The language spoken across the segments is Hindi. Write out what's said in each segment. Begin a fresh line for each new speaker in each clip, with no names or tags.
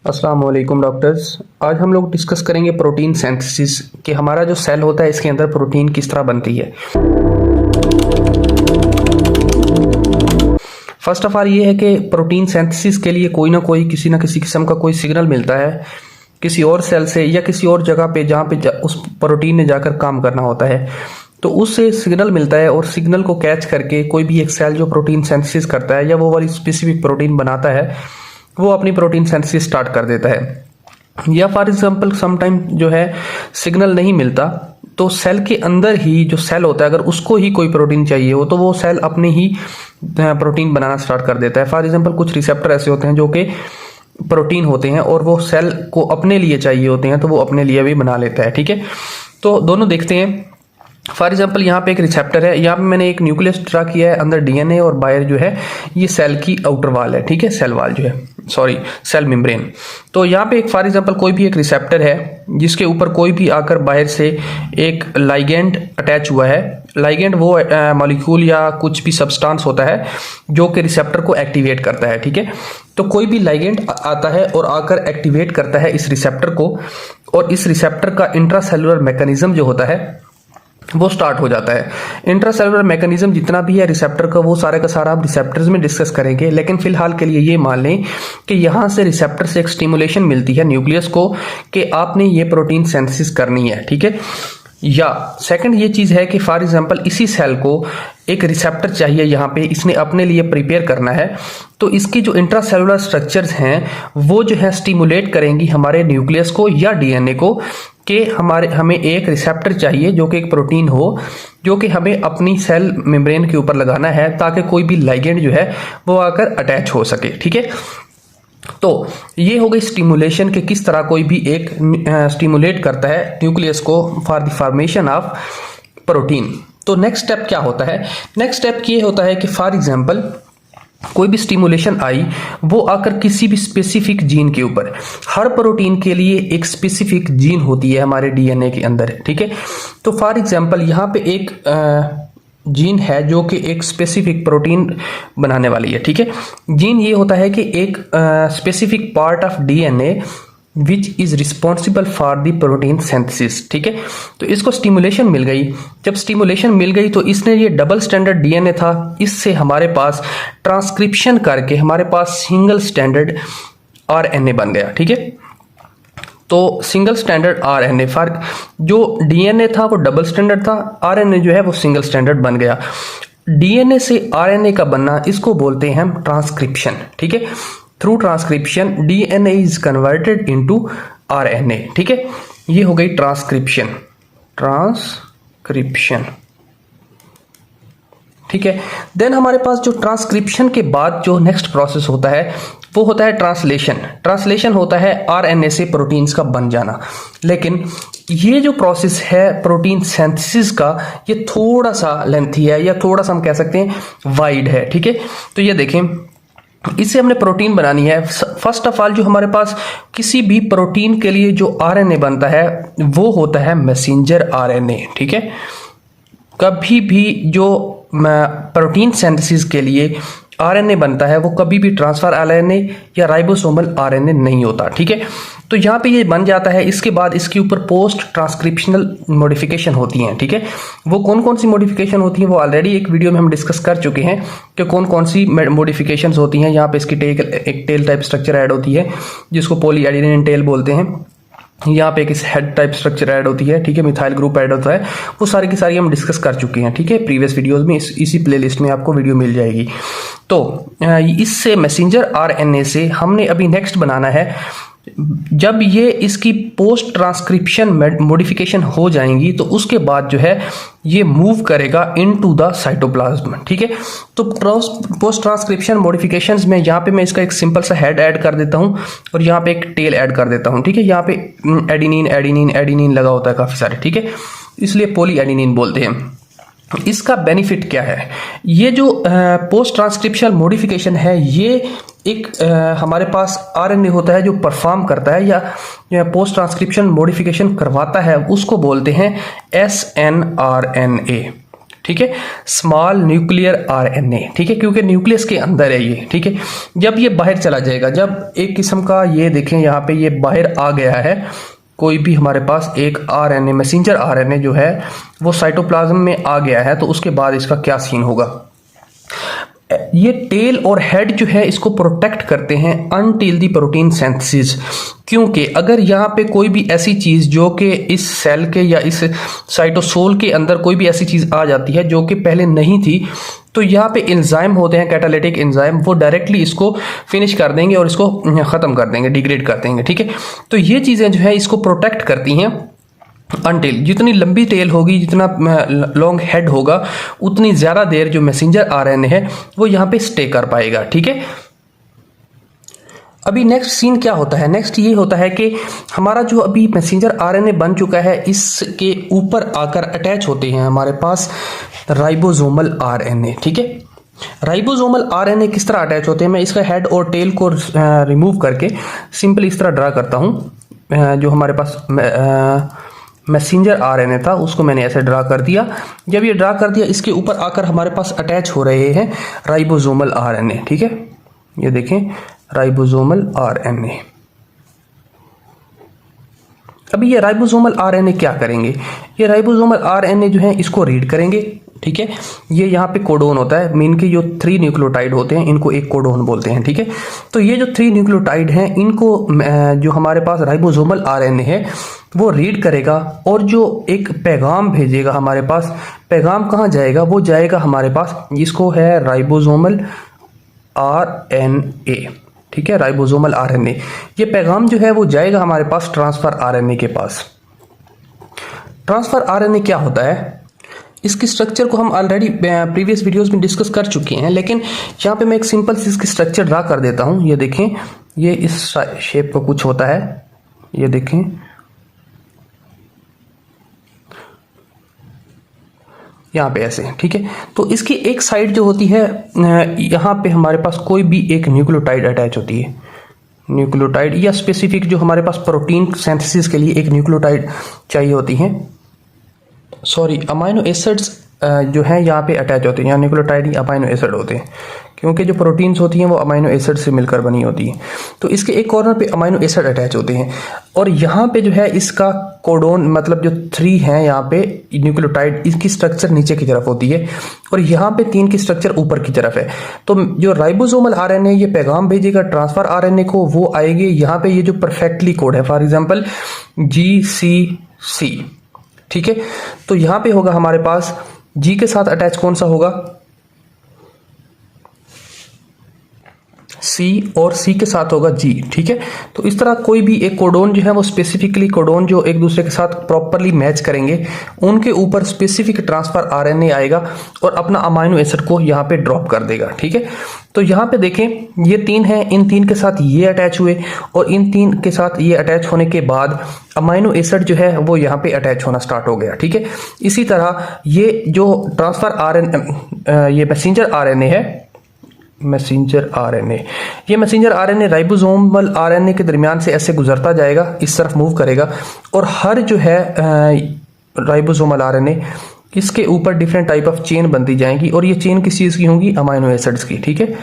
अस्सलाम वालेकुम डॉक्टर्स। आज हम लोग डिस्कस करेंगे प्रोटीन सिंथेसिस कि हमारा जो सेल होता है इसके अंदर प्रोटीन किस तरह बनती है। फर्स्ट ऑफ ऑल ये है कि प्रोटीन सिंथेसिस के लिए कोई ना कोई किसी ना किसी किस्म का कोई सिग्नल मिलता है किसी और सेल से या किसी और जगह पे जहाँ पे उस प्रोटीन ने जाकर काम करना होता है, तो उससे सिग्नल मिलता है और सिग्नल को कैच करके कोई भी एक सेल जो प्रोटीन सिंथेसिस करता है या वो वाली स्पेसिफिक प्रोटीन बनाता है वो अपनी प्रोटीन सिंथेसिस स्टार्ट कर देता है। या फॉर एग्जांपल समटाइम जो है सिग्नल नहीं मिलता तो सेल के अंदर ही जो सेल होता है अगर उसको ही कोई प्रोटीन चाहिए हो तो वो सेल अपने ही प्रोटीन बनाना स्टार्ट कर देता है। फॉर एग्जांपल कुछ रिसेप्टर ऐसे होते हैं जो कि प्रोटीन होते हैं और वो सेल को अपने लिए चाहिए होते हैं तो वो अपने लिए भी बना लेता है। ठीक है, तो दोनों देखते हैं। फॉर एग्जाम्पल यहाँ पे एक रिसेप्टर है, यहाँ पे मैंने एक न्यूक्लियस ड्रा किया है, अंदर डीएनए और बाहर जो है ये सेल की आउटर वाल है। ठीक है, सेल वाल जो है सेल मेम्ब्रेन। तो यहाँ पे एक फॉर एग्जाम्पल कोई भी एक रिसेप्टर है जिसके ऊपर कोई भी आकर बाहर से एक लाइगेंड अटैच हुआ है। लाइगेंड वो मॉलिक्यूल या कुछ भी सब्सटेंस होता है जो कि रिसेप्टर को एक्टिवेट करता है। ठीक है, तो कोई भी लाइगेंड आता है और आकर एक्टिवेट करता है इस रिसेप्टर को और इस रिसेप्टर का इंट्रासेलुलर मैकेनिज्म जो होता है वो स्टार्ट हो जाता है। इंट्रासेलुलर मैकेनिज्म जितना भी है रिसेप्टर का वो सारे का सारा हम रिसेप्टर्स में डिस्कस करेंगे, लेकिन फिलहाल के लिए ये मान लें कि यहाँ से रिसेप्टर से एक स्टिमुलेशन मिलती है न्यूक्लियस को कि आपने ये प्रोटीन सिंथेसिस करनी है। ठीक है, या सेकंड ये चीज़ है कि फॉर एग्जांपल इसी सेल को एक रिसेप्टर चाहिए, यहाँ पे इसने अपने लिए प्रिपेयर करना है तो इसकी जो इंट्रासेलुलर स्ट्रक्चर्स हैं वो जो है स्टिमुलेट करेंगी हमारे न्यूक्लियस को या डीएनए को कि हमें एक रिसेप्टर चाहिए जो कि एक प्रोटीन हो जो कि हमें अपनी सेल मेम्ब्रेन के ऊपर लगाना है ताकि कोई भी लाइगेंड जो है वो आकर अटैच हो सके। ठीक है, तो ये हो गई स्टिमुलेशन के किस तरह कोई भी एक स्टिमुलेट करता है न्यूक्लियस को for the formation of protein. तो नेक्स्ट स्टेप क्या होता है? नेक्स्ट स्टेप ये होता है कि फॉर एग्जांपल कोई भी स्टिमुलेशन आई वो आकर किसी भी स्पेसिफिक जीन के ऊपर, हर प्रोटीन के लिए एक स्पेसिफिक जीन होती है हमारे डीएनए के अंदर। ठीक है, तो फॉर एग्जांपल यहाँ पे एक जीन है जो कि एक स्पेसिफिक प्रोटीन बनाने वाली है। ठीक है, जीन ये होता है कि एक specific part of DNA which is responsible for the protein synthesis. ठीक है, तो इसको स्टिमुलेशन मिल गई। जब स्टिमुलेशन मिल गई तो इसने ये डबल स्टैंडर्ड डीएनए था, इससे हमारे पास ट्रांसक्रिप्शन करके हमारे पास सिंगल स्टैंडर्ड आरएनए बन गया। ठीक है, तो सिंगल स्टैंडर्ड आरएनए फॉर जो डीएनए था वो डबल स्टैंडर्ड था, आरएनए जो है वो सिंगल स्टैंडर्ड बन गया। डीएनए से आरएनए का बनना इसको बोलते हैं हम ट्रांसक्रिप्शन। ठीक है, through transcription DNA is converted into RNA. ठीक है, ये हो गई ट्रांसक्रिप्शन। ठीक है, देन हमारे पास जो ट्रांसक्रिप्शन के बाद जो नेक्स्ट प्रोसेस होता है वो होता है ट्रांसलेशन। ट्रांसलेशन होता है आरएनए से प्रोटीन्स का बन जाना। लेकिन ये जो प्रोसेस है प्रोटीन सिंथेसिस का ये थोड़ा सा लेंथी है या थोड़ा सा हम कह सकते हैं वाइड है। ठीक है, तो ये देखें इससे हमने प्रोटीन बनानी है। फर्स्ट ऑफ ऑल जो हमारे पास किसी भी प्रोटीन के लिए जो आरएनए बनता है वो होता है मैसेंजर आरएनए। ठीक है, कभी भी जो प्रोटीन सिंथेसिस के लिए आरएनए बनता है वो कभी भी ट्रांसफर आरएनए या राइबोसोमल आरएनए नहीं होता। ठीक है, तो यहाँ पे ये बन जाता है। इसके बाद इसके ऊपर पोस्ट ट्रांसक्रिप्शनल मॉडिफिकेशन होती हैं। ठीक है, वो कौन कौन सी मॉडिफिकेशन होती हैं वो ऑलरेडी एक वीडियो में हम डिस्कस कर चुके हैं कि कौन कौन सी मॉडिफिकेशन होती हैं। यहाँ पे इसकी एक टेल टाइप स्ट्रक्चर ऐड होती है जिसको पॉलीएडेनिन टेल बोलते हैं। यहाँ पे एक हेड टाइप स्ट्रक्चर ऐड होती है। ठीक है, मिथाइल ग्रुप ऐड होता है। वो सारी की सारी हम डिस्कस कर चुके हैं। ठीक है, प्रीवियस वीडियोस में इसी प्लेलिस्ट में आपको वीडियो मिल जाएगी। तो इससे मैसेंजर आरएनए से हमने अभी नेक्स्ट बनाना है। जब ये इसकी पोस्ट ट्रांसक्रिप्शन मॉडिफिकेशन हो जाएंगी तो उसके बाद जो है ये मूव करेगा इनटू द साइटोप्लाज्म। ठीक है, तो पोस्ट ट्रांसक्रिप्शन मॉडिफिकेशंस में यहाँ पे मैं इसका एक सिंपल सा हेड ऐड कर देता हूँ और यहाँ पे एक टेल ऐड कर देता हूँ। ठीक है, यहाँ पे एडिनिन एडिनिन एडिनिन लगा होता है काफ़ी सारे। ठीक है, इसलिए पॉली एडिनिन बोलते हैं। इसका बेनिफिट क्या है? ये जो पोस्ट ट्रांसक्रिप्शनल मॉडिफिकेशन है ये एक हमारे पास आरएनए होता है जो परफॉर्म करता है या पोस्ट ट्रांसक्रिप्शन मॉडिफिकेशन करवाता है, उसको बोलते हैं एसएनआरएनए। ठीक है, स्मॉल न्यूक्लियर आरएनए, ठीक है, क्योंकि न्यूक्लियस के अंदर है ये, ठीक है। जब ये बाहर चला जाएगा, जब एक किस्म का ये देखें यहाँ पे ये बाहर आ गया है, कोई भी हमारे पास एक आरएनए, मैसेंजर आरएनए जो है वो साइटोप्लाज्म में आ गया है, तो उसके बाद इसका क्या सीन होगा। ये टेल और हेड जो है इसको प्रोटेक्ट करते हैं अनटिल दी प्रोटीन सिंथेसिस, क्योंकि अगर यहाँ पे कोई भी ऐसी चीज़ जो कि इस सेल के या इस साइटोसोल के अंदर कोई भी ऐसी चीज़ आ जाती है जो कि पहले नहीं थी, तो यहाँ पे एंजाइम होते हैं, कैटालिटिक एंजाइम, वो डायरेक्टली इसको फिनिश कर देंगे और इसको ख़त्म कर देंगे, डिग्रेड कर देंगे, ठीक है। तो ये चीज़ें जो है इसको प्रोटेक्ट करती हैं अनटिल, जितनी लंबी टेल होगी, जितना लॉन्ग हेड होगा, उतनी ज़्यादा देर जो मैसेंजर आरएनए है वो यहाँ पे स्टे कर पाएगा, ठीक है। अभी नेक्स्ट सीन क्या होता है, नेक्स्ट ये होता है कि हमारा जो अभी मैसेंजर आरएनए बन चुका है, इसके ऊपर आकर अटैच होते हैं हमारे पास राइबोसोमल आरएनए, ठीक है। राइबोसोमल आरएनए किस तरह अटैच होते हैं, मैं इसका हेड और टेल को रिमूव करके सिंपल इस तरह ड्रा करता हूँ। जो हमारे पास मैसेंजर आरएनए था उसको मैंने ऐसे ड्रा कर दिया। जब ये ड्रा कर दिया, इसके ऊपर आकर हमारे पास अटैच हो रहे हैं राइबोसोमल आरएनए, ठीक है। ये देखें राइबोसोमल आरएनए। अभी ये राइबोसोमल आरएनए क्या करेंगे, ये राइबोसोमल आरएनए जो है इसको रीड करेंगे, ठीक है। ये यहाँ पे कोडोन होता है, मीन के जो 3 न्यूक्लियोटाइड होते हैं इनको एक कोडोन बोलते हैं, ठीक है। तो ये जो 3 न्यूक्लियोटाइड हैं इनको जो हमारे पास राइबोसोमल आरएनए है वो रीड करेगा और जो एक पैगाम भेजेगा हमारे पास। पैगाम कहाँ जाएगा, वो जाएगा हमारे पास, जिसको है राइबोसोमल आरएनए, ठीक है, राइबोसोमल आरएनए। ये पैगाम जो है वो जाएगा हमारे पास ट्रांसफर आरएनए के पास। ट्रांसफर आरएनए क्या होता है, इसकी स्ट्रक्चर को हम ऑलरेडी प्रीवियस वीडियोस में डिस्कस कर चुके हैं, लेकिन यहाँ पे मैं एक सिंपल सी इसकी स्ट्रक्चर ड्रा कर देता हूँ। ये देखें, ये इस शेप का कुछ होता है, ये देखें, यहाँ पे ऐसे, ठीक है। तो इसकी एक साइड जो होती है, यहाँ पे हमारे पास कोई भी एक न्यूक्लियोटाइड अटैच होती है, न्यूक्लियोटाइड या स्पेसिफिक जो हमारे पास प्रोटीन सिंथेसिस के लिए एक न्यूक्लियोटाइड चाहिए होती है, सॉरी अमाइनो एसिड्स जो हैं यहाँ पे अटैच होते हैं। यहाँ न्यूक्लियोटाइड अमाइनो एसिड होते हैं, क्योंकि जो प्रोटीन्स होती हैं वो अमाइनो एसिड से मिलकर बनी होती हैं। तो इसके एक कॉर्नर पे अमाइनो एसिड अटैच होते हैं और यहाँ पे जो है इसका कोडोन, मतलब जो 3 हैं यहाँ पे न्यूक्लियोटाइड, इसकी स्ट्रक्चर नीचे की तरफ होती है और यहाँ पे 3 की स्ट्रक्चर ऊपर की तरफ है। तो जो राइबोसोमल आरएनए ये पैगाम भेजेगा ट्रांसफर आरएनए को, वो आएंगे यहाँ पे, ये जो परफेक्टली कोड है, फॉर एग्जाम्पल GCC, ठीक है। तो यहाँ पे होगा हमारे पास जी के साथ अटैच कौन सा होगा, सी, और सी के साथ होगा जी, ठीक है। तो इस तरह कोई भी एक कोडोन जो है वो स्पेसिफिकली कोडोन जो एक दूसरे के साथ प्रॉपरली मैच करेंगे, उनके ऊपर स्पेसिफिक ट्रांसफर आरएनए आएगा और अपना अमाइनो एसिड को यहाँ पे ड्रॉप कर देगा, ठीक है। तो यहाँ पे देखें, ये 3 हैं, इन 3 के साथ ये अटैच हुए और इन 3 के साथ ये अटैच होने के बाद अमाइनो एसिड जो है वो यहाँ पे अटैच होना स्टार्ट हो गया, ठीक है। इसी तरह ये जो ट्रांसफर आरएनए, ये मैसेंजर आरएनए है, मैसेंजर आरएनए, ये मैसेंजर आरएनए राइबोसोमल आरएनए के दरमियान से ऐसे गुजरता जाएगा, इस तरफ मूव करेगा और हर जो है राइबोसोमल आरएनए, इसके ऊपर डिफरेंट टाइप ऑफ चेन बनती जाएंगी और ये चेन किस चीज़ की होंगी, अमाइनो एसिड्स की, ठीक है।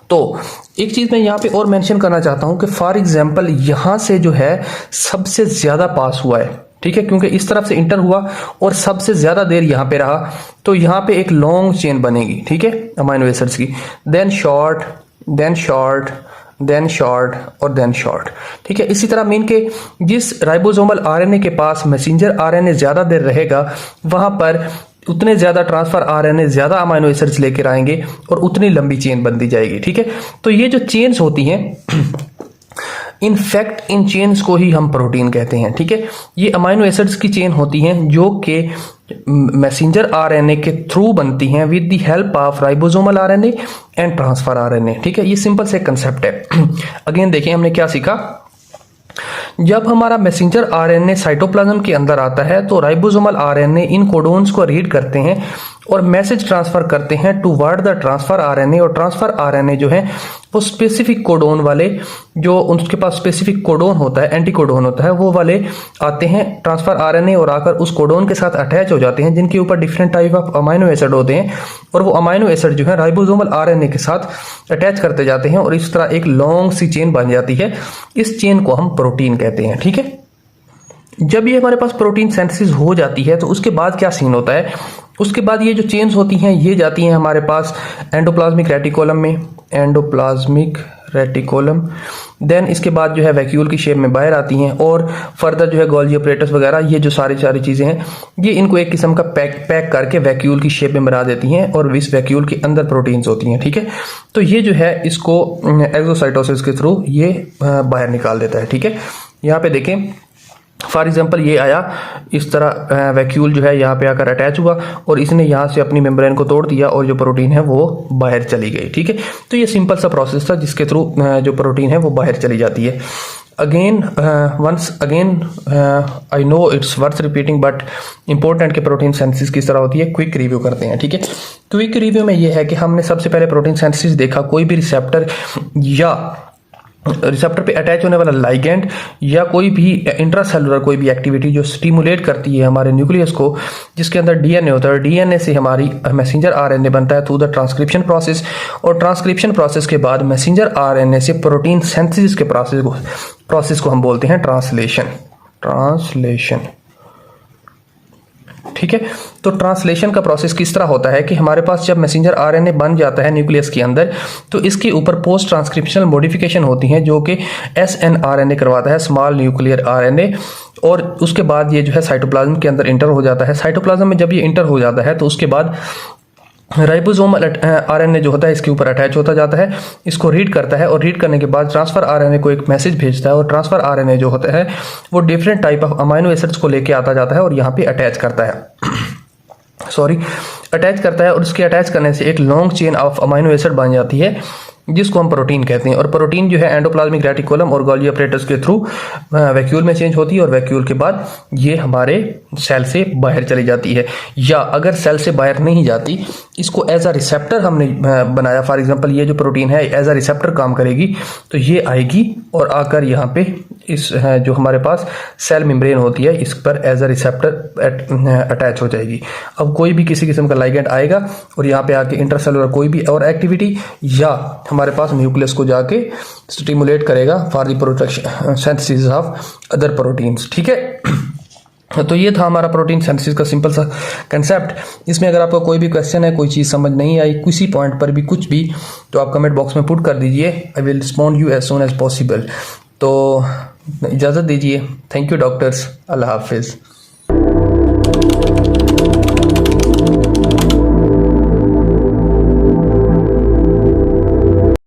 तो एक चीज़ मैं यहाँ पे और मेंशन करना चाहता हूँ कि फॉर एग्जांपल यहाँ से जो है सबसे ज़्यादा पास हुआ है, ठीक है, क्योंकि इस तरफ से इंटर हुआ और सबसे ज़्यादा देर यहाँ पे रहा, तो यहाँ पे एक लॉन्ग चेन बनेगी, ठीक है, अमाइनो एसिड्स की, then short, then short, then short और देन शॉर्ट, ठीक है। इसी तरह मीन के जिस राइबोसोमल आरएनए के पास मैसेंजर आरएनए ज़्यादा देर रहेगा, वहाँ पर उतने ज़्यादा ट्रांसफर आरएनए ज़्यादा अमाइनो एसिड्स लेकर आएंगे और उतनी लंबी चेन बनती जाएगी, ठीक है। तो ये जो चेन्स होती हैं, इनफैक्ट इन चेन्स को ही हम प्रोटीन कहते हैं, ठीक है। ये अमाइनो एसिड्स की चेन होती हैं जो कि मैसेंजर आरएनए के थ्रू बनती हैं with the help of ribosomal RNA and transfer RNA, ठीक है। ये सिंपल से कंसेप्ट है। अगेन देखिए हमने क्या सीखा, जब हमारा मैसेंजर आरएनए साइटोप्लाज्म के अंदर आता है तो राइबोसोमल आरएनए इन कोडोन्स को रीड करते हैं और मैसेज ट्रांसफर करते हैं टुवर्ड द ट्रांसफर आरएनए, और ट्रांसफर आरएनए जो है वो स्पेसिफिक कोडोन वाले, जो उनके पास स्पेसिफिक कोडोन होता है, एंटी कोडोन होता है, वो वाले आते हैं ट्रांसफर आरएनए और आकर उस कोडोन के साथ अटैच हो जाते हैं, जिनके ऊपर different type of amino acid होते हैं, और वो अमाइनो एसिड जो है राइबोसोमल आरएनए के साथ अटैच करते जाते हैं और इस तरह एक लॉन्ग सी चेन बन जाती है। इस चेन को हम प्रोटीन कहते हैं। ठीक है, जब ये हमारे पास प्रोटीन सिंथेसिस हो जाती है तो उसके बाद क्या सीन होता है, उसके बाद ये जो चेन्स होती हैं ये जाती हैं हमारे पास एंडोप्लाज्मिक रेटिकुलम में, एंडोप्लाज्मिक रेटिकुलम, देन इसके बाद जो है वैक्यूल की शेप में बाहर आती हैं और फर्दर जो है गोल्गी अपरेटस वगैरह, ये जो सारी चीज़ें हैं ये इनको एक किस्म का पैक करके वैक्यूल की शेप में बना देती हैं और इस वैक्यूल के अंदर प्रोटीन्स होती हैं। ठीक है, तो ये जो है इसको एक्सोसाइटोसिस के थ्रू ये बाहर निकाल देता है। ठीक है, यहाँ पे देखें फॉर एग्जांपल ये आया इस तरह वैक्यूल जो है यहाँ पे आकर अटैच हुआ और इसने यहाँ से अपनी मेम्ब्रेन को तोड़ दिया और जो प्रोटीन है वो बाहर चली गई। ठीक है, तो ये सिंपल सा प्रोसेस था जिसके थ्रू जो प्रोटीन है वो बाहर चली जाती है। Again I know it's worth repeating but important कि प्रोटीन सिंथेसिस किस तरह होती है, क्विक रिव्यू करते हैं। ठीक है, क्विक रिव्यू में ये है कि हमने सबसे पहले प्रोटीन सिंथेसिस देखा, कोई भी रिसेप्टर या रिसेप्टर पे अटैच होने वाला लाइगेंड या कोई भी इंट्रासेलुलर कोई भी एक्टिविटी जो स्टिमुलेट करती है हमारे न्यूक्लियस को, जिसके अंदर डीएनए होता है, डीएनए से हमारी मैसेंजर आरएनए बनता है थ्रू द ट्रांसक्रिप्शन प्रोसेस, और ट्रांसक्रिप्शन प्रोसेस के बाद मैसेंजर आरएनए से प्रोटीन सिंथेसिस के प्रोसेस को हम बोलते हैं ट्रांसलेशन। ठीक है, तो ट्रांसलेशन का प्रोसेस किस तरह होता है कि हमारे पास जब मैसेंजर आरएनए बन जाता है न्यूक्लियस के अंदर तो इसके ऊपर पोस्ट ट्रांसक्रिप्शनल मॉडिफिकेशन होती हैं जो कि एसएनआरएनए करवाता है, स्मॉल न्यूक्लियर आरएनए, और उसके बाद ये जो है साइटोप्लाज्म के अंदर इंटर हो जाता है। साइटोप्लाज्म में जब ये इंटर हो जाता है तो उसके बाद राइबोसोमल आरएनए जो होता है इसके ऊपर अटैच होता जाता है, इसको रीड करता है और रीड करने के बाद ट्रांसफर आरएनए को एक मैसेज भेजता है और ट्रांसफर आरएनए जो होता है वो different type of amino acids को लेके आता जाता है और यहाँ पे अटैच करता है अटैच करता है और उसके अटैच करने से एक long chain of amino acid बन जाती है जिसको हम प्रोटीन कहते हैं। और प्रोटीन जो है एंडोप्लाज्मिक रेटिकुलम और गोल्गी अपरेटस के थ्रू वैक्यूल में चेंज होती है और वैक्यूल के बाद ये हमारे सेल से बाहर चली जाती है, या अगर सेल से बाहर नहीं जाती इसको एज अ रिसेप्टर हमने बनाया, फॉर एग्जांपल ये जो प्रोटीन है एज अ रिसेप्टर काम करेगी, तो ये आएगी और आकर यहाँ पे इस जो हमारे पास सेल मेम्ब्रेन होती है इस पर एज अ रिसेप्टर अटैच हो जाएगी। अब कोई भी किसी किस्म का लाइगेंड आएगा और यहाँ पे आके इंटरसेलुलर कोई भी और एक्टिविटी या हमारे पास न्यूक्लियस को जाके स्टिमुलेट करेगा for the protection synthesis of other proteins. ठीक है, तो ये था हमारा प्रोटीन सिंथेसिस का सिंपल सा कंसेप्ट। इसमें अगर आपको कोई भी क्वेश्चन है, कोई चीज़ समझ नहीं आई, किसी पॉइंट पर भी कुछ भी, तो आप कमेंट बॉक्स में पुट कर दीजिए, I will respond you as soon as possible. तो इजाज़त दीजिए, थैंक यू डॉक्टर्स, अल्लाह हाफिज़।